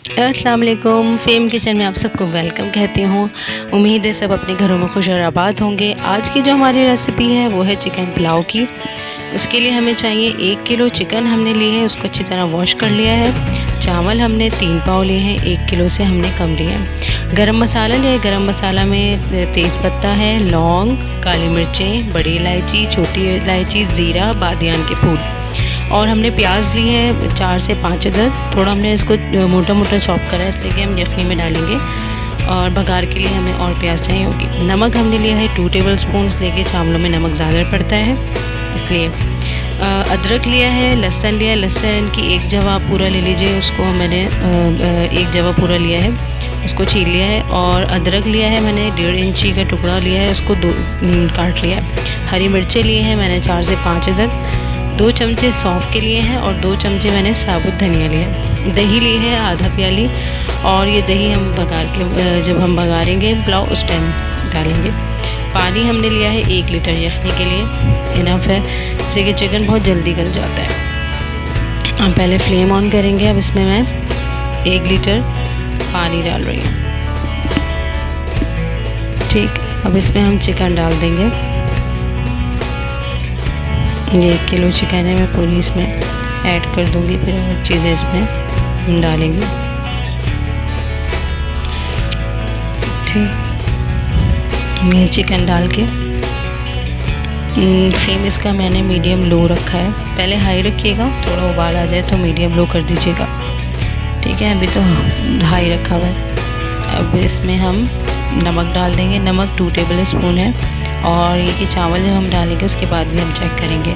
अस्सलाम वालेकुम। Fame kitchen में आप सबको वेलकम कहती हूँ। उम्मीद है सब अपने घरों में खुश और आबाद होंगे। आज की जो हमारी रेसिपी है वो है चिकन पुलाव की। उसके लिए हमें चाहिए 1 किलो चिकन हमने लिए है, उसको अच्छी तरह वॉश कर लिया है। चावल हमने 3 पाव लिए हैं, 1 किलो से हमने कम लिए हैं। गरम मसाला लिया है, गरम मसाला में तेज़पत्ता है, लौंग, काली मिर्चें, बड़ी इलायची, छोटी इलायची, ज़ीरा, बादियान के फूल। और हमने प्याज ली है 4 से 5 अदद। थोड़ा हमने इसको मोटा मोटा चॉप करा है, इसलिए कि हम यखनी में डालेंगे और बघार के लिए हमें और प्याज चाहिए होगी। नमक हमने लिया है 2 टेबल स्पून, लेके चावलों में नमक ज़्यादा पड़ता है इसलिए। अदरक लिया है, लहसुन लिया है, लहसुन की एक जवा पूरा ले लीजिए, उसको मैंने एक जवा पूरा लिया है, उसको छील लिया है। और अदरक लिया है मैंने 1.5 इंची का टुकड़ा लिया है, उसको काट लिया है। हरी मिर्चें लिए हैं मैंने 4 से 5 अदद। 2 चमचे सौंफ के लिए हैं और 2 चमचे मैंने साबुत धनिया लिया है। दही ली है आधा प्याली, और ये दही हम बघार के जब हम बघारेंगे पुलाव उस टाइम डालेंगे। पानी हमने लिया है 1 लीटर यखनी के लिए, इनफ है, जैसे कि चिकन बहुत जल्दी गल जाता है। हम पहले फ्लेम ऑन करेंगे। अब इसमें मैं 1 लीटर पानी डाल रही हूँ। ठीक, अब इसमें हम चिकन डाल देंगे। ये 1 किलो चिकन है, मैं पूरी इसमें ऐड कर दूंगी, फिर और चीज़ें इसमें हम डालेंगे। ठीक, ये चिकन डाल के फ्लेम इसका मैंने मीडियम लो रखा है। पहले हाई रखिएगा, थोड़ा उबाल आ जाए तो मीडियम लो कर दीजिएगा। ठीक है, अभी तो हाई रखा हुआ है। अब इसमें हम नमक डाल देंगे। नमक 2 टेबल स्पून है, और ये कि चावल जब हम डालेंगे उसके बाद भी हम चेक करेंगे,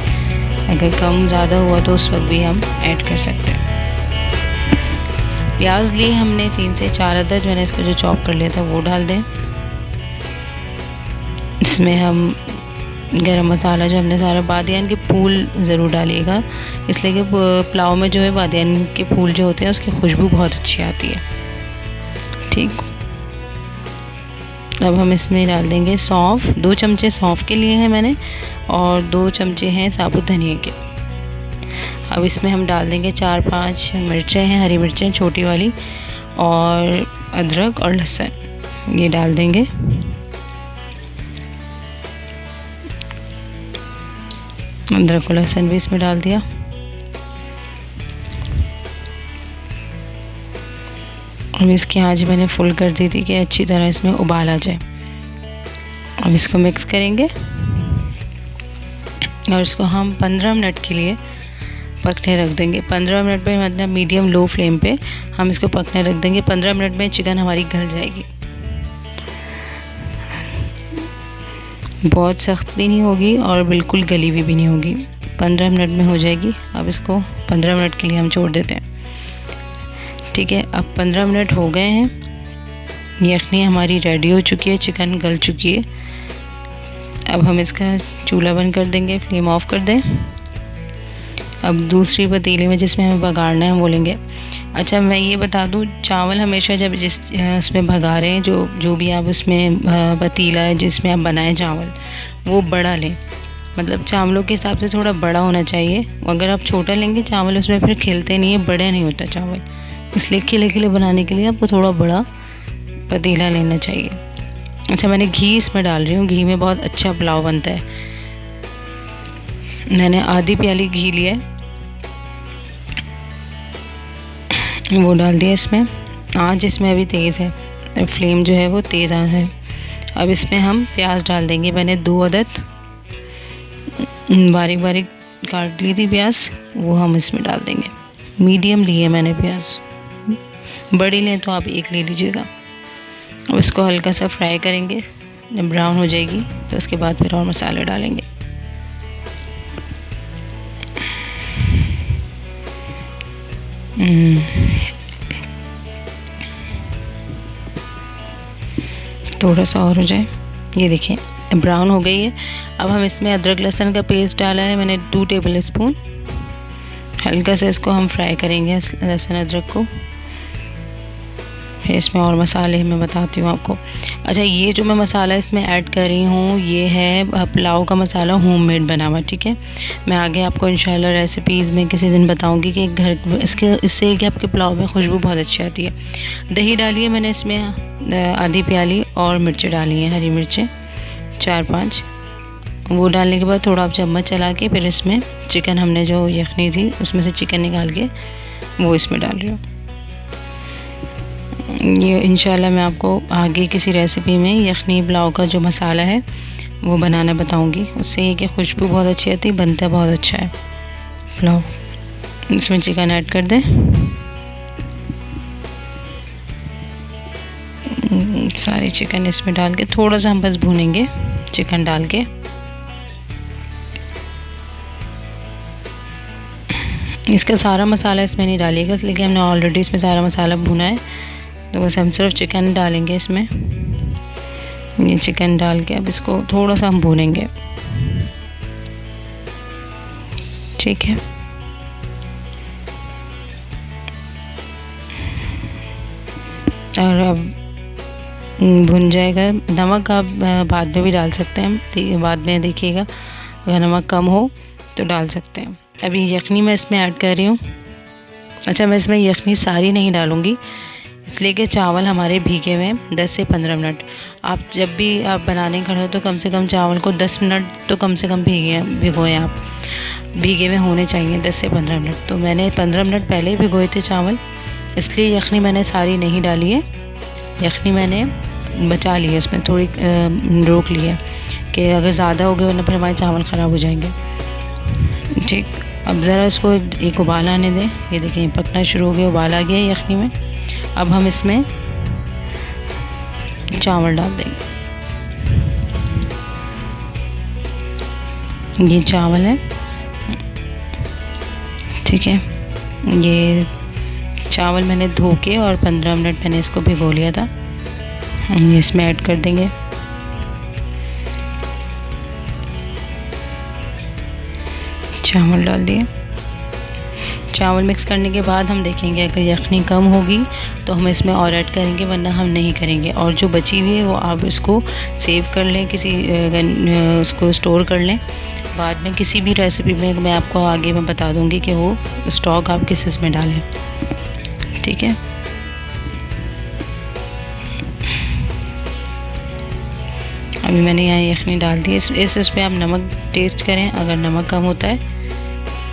अगर कम ज़्यादा हुआ तो उस वक्त भी हम ऐड कर सकते हैं। प्याज लिए हमने 3 से 4 अदद, मैंने इसको जो चॉप कर लिया था वो डाल दें। इसमें हम गरम मसाला जो हमने सारा, बादियान के फूल ज़रूर डालिएगा, इसलिए कि पुलाव में जो है बादियान के फूल जो होते हैं उसकी खुशबू बहुत अच्छी आती है। ठीक, अब हम इसमें डाल देंगे सौंफ। 2 चमचे सौंफ के लिए हैं मैंने, और 2 चमचे हैं साबुत धनिया के। अब इसमें हम डाल देंगे 4-5 मिर्चें हैं, हरी मिर्चें छोटी वाली, और अदरक और लहसुन ये डाल देंगे। अदरक और लहसुन भी इसमें डाल दिया। अब इसकी आंच मैंने फुल कर दी थी कि अच्छी तरह इसमें उबाल आ जाए। अब इसको मिक्स करेंगे और इसको हम 15 मिनट के लिए पकने रख देंगे। 15 मिनट पे मतलब मीडियम लो फ्लेम पे हम इसको पकने रख देंगे। 15 मिनट में चिकन हमारी गल जाएगी, बहुत सख्त भी नहीं होगी और बिल्कुल गली हुई भी नहीं होगी, 15 मिनट में हो जाएगी। अब इसको 15 मिनट के लिए हम छोड़ देते हैं। ठीक है, अब 15 मिनट हो गए हैं, यखनी हमारी रेडी हो चुकी है, चिकन गल चुकी है। अब हम इसका चूल्हा बंद कर देंगे, फ्लेम ऑफ कर दें। अब दूसरी पतीली में जिसमें हमें बघाड़ना है वो लेंगे। अच्छा, मैं ये बता दूं, चावल हमेशा जब जिस उसमें बघारें, जो भी आप उसमें पतीला है जिसमें आप बनाएं चावल, वो बड़ा लें, मतलब चावलों के हिसाब से थोड़ा बड़ा होना चाहिए। अगर आप छोटा लेंगे चावल उसमें फिर खिलते नहीं है, बड़े नहीं होता चावल, इसलिए खिले खिले बनाने के लिए आपको थोड़ा बड़ा पतीला लेना चाहिए। अच्छा, मैंने घी इसमें डाल रही हूँ, घी में बहुत अच्छा पुलाव बनता है। मैंने आधी प्याली घी लिया है, वो डाल दिया इसमें। आँच इसमें अभी तेज़ है, फ्लेम जो है वो तेज़ आँच है। अब इसमें हम प्याज डाल देंगे। मैंने 2 अदद बारीक बारीक काट ली थी प्याज, वो हम इसमें डाल देंगे। मीडियम लिए मैंने प्याज, बड़ी लें तो आप 1 ले लीजिएगा। अब इसको हल्का सा फ्राई करेंगे, जब ब्राउन हो जाएगी तो उसके बाद फिर और मसाले डालेंगे। थोड़ा सा और हो जाए, ये देखिए ब्राउन हो गई है। अब हम इसमें अदरक लहसुन का पेस्ट डाला है मैंने 2 टेबल स्पून। हल्का सा इसको हम फ्राई करेंगे, लहसुन अदरक को। फिर इसमें और मसाले मैं बताती हूँ आपको। अच्छा, ये जो मैं मसाला इसमें ऐड कर रही हूँ ये है पुलाव का मसाला होममेड बना हुआ, ठीक है। मैं आगे आपको इंशाल्लाह रेसिपीज़ में किसी दिन बताऊँगी कि घर इससे कि आपके पुलाव में खुशबू बहुत अच्छी आती है। दही डाली है मैंने इसमें आधी प्याली, और मिर्चें डाली हैं, हरी मिर्चें 4-5। वो डालने के बाद थोड़ा आप चम्मच चला के फिर इसमें चिकन, हमने जो यखनी थी उसमें से चिकन निकाल के वो इसमें डाल रही हूँ। ये इंशाल्लाह मैं आपको आगे किसी रेसिपी में यखनी पुलाव का जो मसाला है वो बनाना बताऊंगी। उससे ये कि खुशबू बहुत अच्छी आती है, बनता बहुत अच्छा है पुलाव। इसमें चिकन ऐड कर दें, सारी चिकन इसमें डाल के थोड़ा सा हम बस भूनेंगे चिकन डाल के। इसका सारा मसाला इसमें नहीं डालिएगा, लेकिन हमने ऑलरेडी इसमें सारा मसाला भुना है, तो बस हम सिर्फ चिकन डालेंगे इसमें। ये चिकन डाल के अब इसको थोड़ा सा हम भूनेंगे, ठीक है। और अब भुन जाएगा। नमक आप बाद में भी डाल सकते हैं, बाद में देखिएगा अगर नमक कम हो तो डाल सकते हैं। अभी यखनी मैं इसमें ऐड कर रही हूँ। अच्छा, मैं इसमें यखनी सारी नहीं डालूँगी, इसलिए कि चावल हमारे भीगे हुए हैं 10 से 15 मिनट। आप जब भी आप बनाने खड़े हो तो कम से कम चावल को 10 मिनट तो कम से कम भिगोएं आप, भीगे हुए होने चाहिए 10 से 15 मिनट। तो मैंने 15 मिनट पहले ही भिगोए थे चावल, इसलिए यखनी मैंने सारी नहीं डाली है। यखनी मैंने बचा ली है, उसमें थोड़ी रोक ली है कि अगर ज़्यादा हो गए वरना फिर हमारे चावल ख़राब हो जाएंगे, ठीक। अब ज़रा इसको एक उबाल आने दें। ये देखें पकना शुरू हो गया, उबाल आ गया यखनी में। अब हम इसमें चावल डाल देंगे। ये चावल है, ठीक है। ये चावल मैंने धो के और 15 मिनट मैंने इसको भिगो लिया था, हम इसमें ऐड कर देंगे। चावल डाल दिए। चावल मिक्स करने के बाद हम देखेंगे अगर यखनी कम होगी तो हम इसमें और ऐड करेंगे, वरना हम नहीं करेंगे। और जो बची हुई है वो आप इसको सेव कर लें, किसी उसको स्टोर कर लें। बाद में किसी भी रेसिपी में मैं आपको आगे मैं बता दूंगी कि वो स्टॉक आप किस इसमें डालें, ठीक है। अभी मैंने यहाँ यखनी डाल दी। इस पे आप नमक टेस्ट करें, अगर नमक कम होता है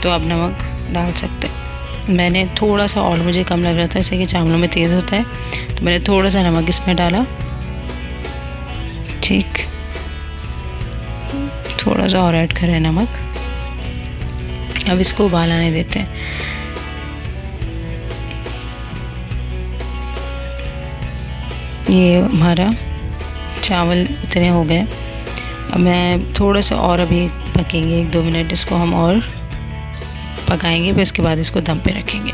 तो आप नमक डाल सकते हैं। मैंने थोड़ा सा, और मुझे कम लग रहा था जैसे कि चावलों में तेज़ होता है, तो मैंने थोड़ा सा नमक इसमें डाला, ठीक। थोड़ा सा और ऐड करें नमक। अब इसको उबाल आने देते हैं। ये हमारा चावल इतने हो गए। अब मैं थोड़ा सा और अभी पकेंगे, 1-2 मिनट इसको हम और पकाएंगे, फिर उसके बाद इसको दम पे रखेंगे,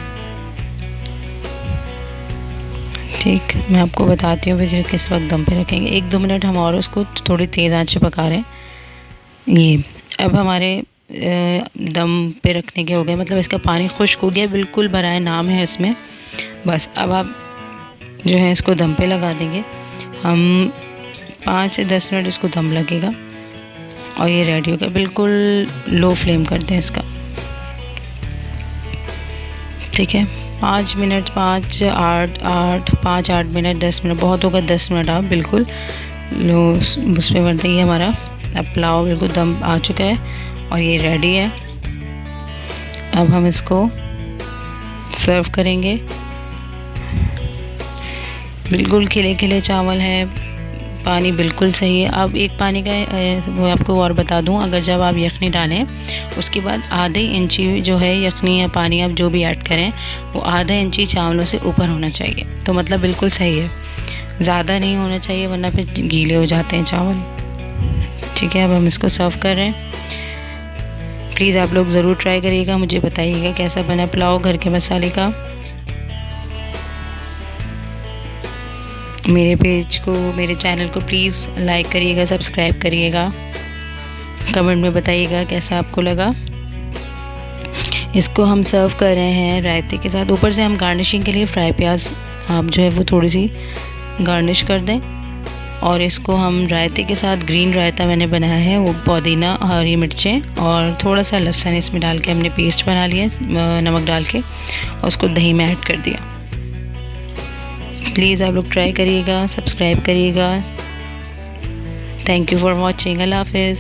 ठीक। मैं आपको बताती हूँ फिर किस वक्त दम पे रखेंगे। 1-2 मिनट हम और उसको थोड़ी तेज़ आंच पे पका रहे हैं। ये अब हमारे दम पे रखने के हो गए, मतलब इसका पानी खुश्क हो गया, बिल्कुल बराए नाम है इसमें। बस अब आप जो है इसको दम पे लगा देंगे। हम 5 से 10 मिनट इसको दम लगेगा और ये रेडी होगा। बिल्कुल लो फ्लेम कर दें इसका, ठीक है। 5 मिनट, 5-8 मिनट, 10 मिनट बहुत होगा, 10 मिनट आप बिल्कुल लो उस पर बनते ही हमारा अब पुलाव बिल्कुल दम आ चुका है और ये रेडी है। अब हम इसको सर्व करेंगे। बिल्कुल खिले खिले चावल हैं, पानी बिल्कुल सही है। अब एक पानी का वो आपको और बता दूं, अगर जब आप यखनी डालें उसके बाद आधे इंची जो है यखनी या पानी आप जो भी ऐड करें वो आधा इंची चावलों से ऊपर होना चाहिए, तो मतलब बिल्कुल सही है। ज़्यादा नहीं होना चाहिए वरना फिर गीले हो जाते हैं चावल, ठीक है। अब हम इसको सर्व कर रहे हैं। प्लीज़ आप लोग ज़रूर ट्राई करिएगा, मुझे बताइएगा कैसा बना पुलाव घर के मसाले का। मेरे पेज को, मेरे चैनल को प्लीज़ लाइक करिएगा, सब्सक्राइब करिएगा, कमेंट में बताइएगा कैसा आपको लगा। इसको हम सर्व कर रहे हैं रायते के साथ। ऊपर से हम गार्निशिंग के लिए फ्राई प्याज आप जो है वो थोड़ी सी गार्निश कर दें। और इसको हम रायते के साथ, ग्रीन रायता मैंने बनाया है, वो पुदीना, हरी मिर्चें और थोड़ा सा लहसुन इसमें डाल के हमने पेस्ट बना लिया नमक डाल के, और उसको दही में ऐड कर दिया। प्लीज़ आप लोग ट्राई करिएगा, सब्सक्राइब करिएगा। Thank you for watching. अल्लाह हाफिज़।